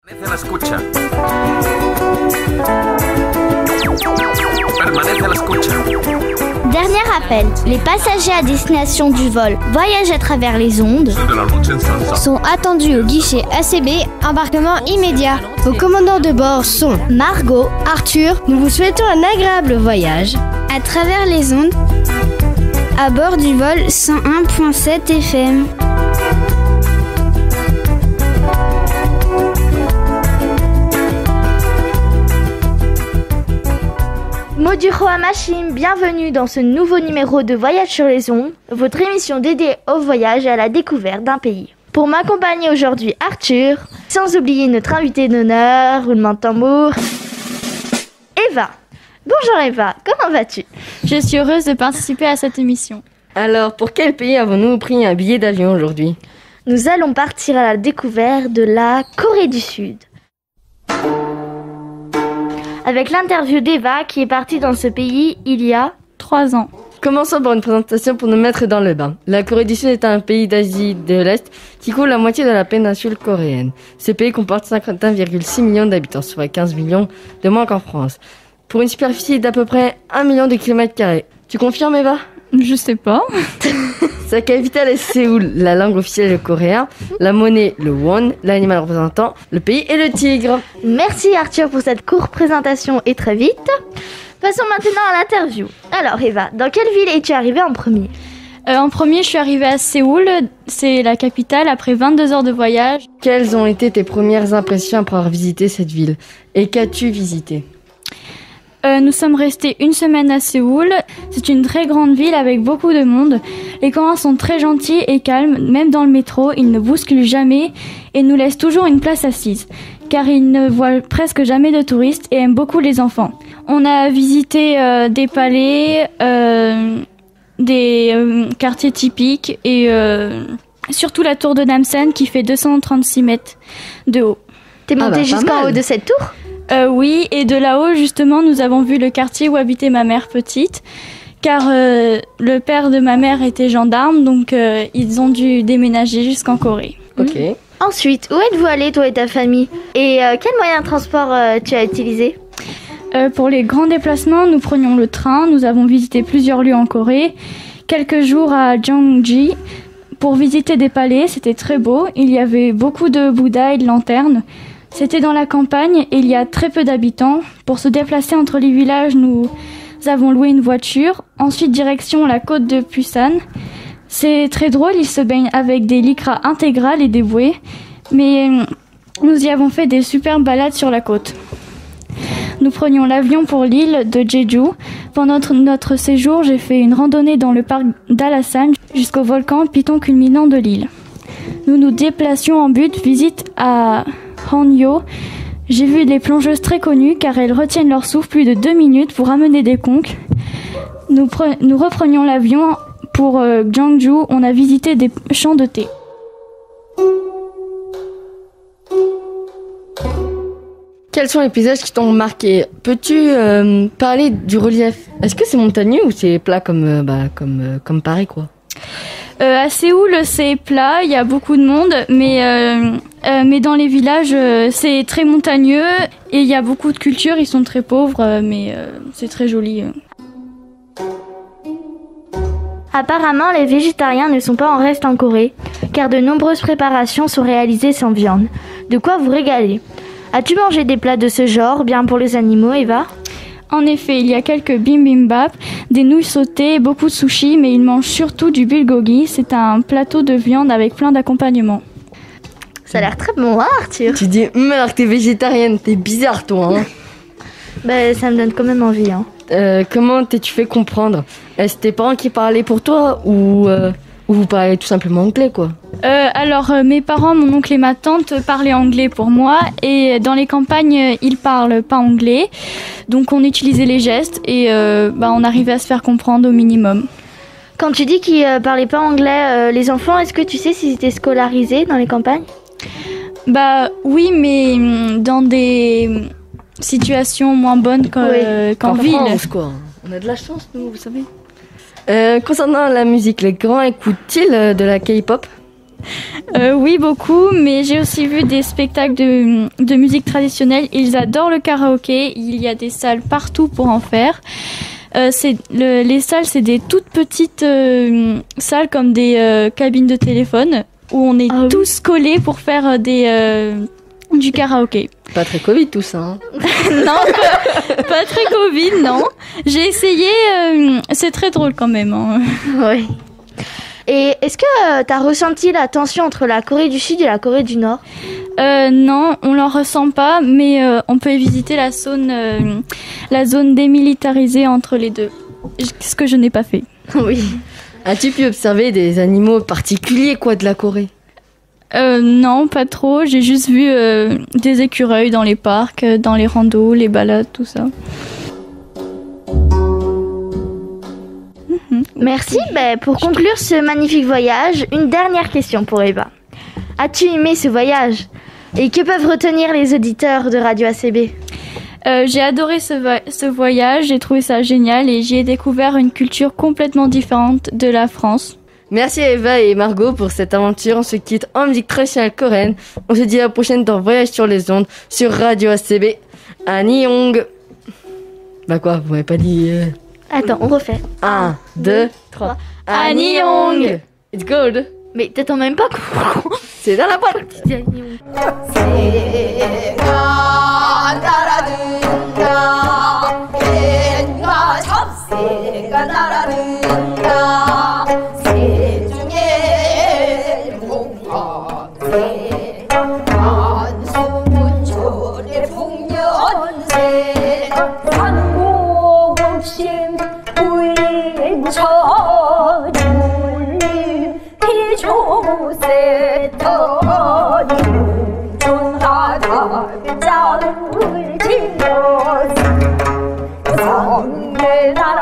Permanece a la escucha. Permanece a la escucha. Dernier appel. Les passagers à destination du vol Voyage à travers les ondes sont attendus au guichet ACB, embarquement immédiat. Vos commandants de bord sont Margot, Arthur. Nous vous souhaitons un agréable voyage à travers les ondes à bord du vol 101.7 FM. Moduro Amachim, bienvenue dans ce nouveau numéro de Voyage sur les ondes, votre émission dédiée au voyage et à la découverte d'un pays. Pour m'accompagner aujourd'hui Arthur, sans oublier notre invité d'honneur, roulement de tambour, Eva. Bonjour Eva, comment vas-tu? Je suis heureuse de participer à cette émission. Alors, pour quel pays avons-nous pris un billet d'avion aujourd'hui? Nous allons partir à la découverte de la Corée du Sud. Avec l'interview d'Eva qui est partie dans ce pays il y a 3 ans. Commençons par une présentation pour nous mettre dans le bain. La Corée du Sud est un pays d'Asie de l'Est qui couvre la moitié de la péninsule coréenne. Ce pays comporte 51,6 millions d'habitants, soit 15 millions de moins qu'en France, pour une superficie d'à peu près 1 million de kilomètres carrés. Tu confirmes, Eva? Je sais pas. Sa capitale est Séoul, la langue officielle est le coréen, la monnaie le won, l'animal représentant le pays est le tigre. Merci Arthur pour cette courte présentation et très vite. Passons maintenant à l'interview. Alors Eva, dans quelle ville es-tu arrivée en premier? En premier, je suis arrivée à Séoul, c'est la capitale, après 22 heures de voyage. Quelles ont été tes premières impressions après avoir visité cette ville? Et qu'as-tu visité? Nous sommes restés 1 semaine à Séoul. C'est une très grande ville avec beaucoup de monde. Les Coréens sont très gentils et calmes, même dans le métro, ils ne bousculent jamais et nous laissent toujours une place assise, car ils ne voient presque jamais de touristes et aiment beaucoup les enfants. On a visité des palais, des quartiers typiques et surtout la tour de Namsan qui fait 236 mètres de haut. T'es monté jusqu'en haut de cette tour? Oui, et de là-haut, justement, nous avons vu le quartier où habitait ma mère petite, car le père de ma mère était gendarme, donc ils ont dû déménager jusqu'en Corée. Ok. Ensuite, où êtes-vous allé, toi et ta famille? Et quel moyen de transport tu as utilisé? Pour les grands déplacements, nous prenions le train, nous avons visité plusieurs lieux en Corée, quelques jours à Gyeonggi, pour visiter des palais, c'était très beau, il y avait beaucoup de Bouddhas et de lanternes. C'était dans la campagne et il y a très peu d'habitants. Pour se déplacer entre les villages, nous avons loué une voiture. Ensuite, direction la côte de Busan. C'est très drôle, ils se baignent avec des lycras intégrales et des bouées. Mais nous y avons fait des superbes balades sur la côte. Nous prenions l'avion pour l'île de Jeju. Pendant notre séjour, j'ai fait une randonnée dans le parc d'Alasan jusqu'au volcan Piton culminant de l'île. Nous nous déplacions en but visite à Hanyo. J'ai vu des plongeuses très connues car elles retiennent leur souffle plus de 2 minutes pour amener des conques. Nous reprenions l'avion pour Gyeongju. On a visité des champs de thé. Quels sont les paysages qui t'ont marqué? Peux-tu parler du relief? Est-ce que c'est montagneux ou c'est plat comme Paris, quoi? À Séoul, c'est plat, il y a beaucoup de monde, mais dans les villages, c'est très montagneux et il y a beaucoup de culture, ils sont très pauvres, mais c'est très joli. Apparemment, les végétariens ne sont pas en reste en Corée, car de nombreuses préparations sont réalisées sans viande. De quoi vous régaler. As-tu mangé des plats de ce genre, bien pour les animaux, Eva? En effet, il y a quelques bibimbap, des nouilles sautées, beaucoup de sushis, mais ils mangent surtout du bulgogi. C'est un plateau de viande avec plein d'accompagnements. Ça a l'air très bon, hein, Arthur? Tu dis, alors que t'es végétarienne, t'es bizarre, toi, hein. Ça me donne quand même envie, hein. Comment t'es-tu fait comprendre? Est-ce tes parents qui parlaient pour toi ou vous parlez tout simplement anglais, quoi? Alors, mes parents, mon oncle et ma tante parlaient anglais pour moi et dans les campagnes, ils parlent pas anglais. Donc, on utilisait les gestes et on arrivait à se faire comprendre au minimum. Quand tu dis qu'ils parlaient pas anglais, les enfants, est-ce que tu sais s'ils étaient scolarisés dans les campagnes? Oui, mais dans des situations moins bonnes qu'en ville. France, quoi. On a de la chance, nous, vous savez. Concernant la musique, les grands écoutent-ils de la K-pop? Oui, beaucoup, mais j'ai aussi vu des spectacles de musique traditionnelle. Ils adorent le karaoké. Il y a des salles partout pour en faire. Les salles, c'est des toutes petites salles comme des cabines de téléphone où on est tous collés pour faire du karaoké. Pas très Covid tout ça. Hein. Non, pas très Covid, non. J'ai essayé, c'est très drôle quand même. Hein. Oui. Et est-ce que tu as ressenti la tension entre la Corée du Sud et la Corée du Nord? Non, on l'en ressent pas, mais on peut visiter la zone démilitarisée entre les deux. Ce que je n'ai pas fait. Oui. As-tu pu observer des animaux particuliers de la Corée? Non, pas trop. J'ai juste vu des écureuils dans les parcs, dans les randos, les balades, tout ça. Merci. Pour conclure ce magnifique voyage, une dernière question pour Eva. As-tu aimé ce voyage? Et que peuvent retenir les auditeurs de Radio ACB? J'ai adoré ce voyage, j'ai trouvé ça génial et j'y ai découvert une culture complètement différente de la France. Merci à Eva et Margot pour cette aventure. On se quitte en musique traditionnelle coréenne. On se dit à la prochaine dans Voyage sur les ondes sur Radio ACB. Annyeong. Bah quoi, vous m'avez pas dit... Attends, on refait. 1, 2, 3. Annyeong. It's good. Mais t'attends même pas. C'est dans la boîte. 짱을 길러서 성례나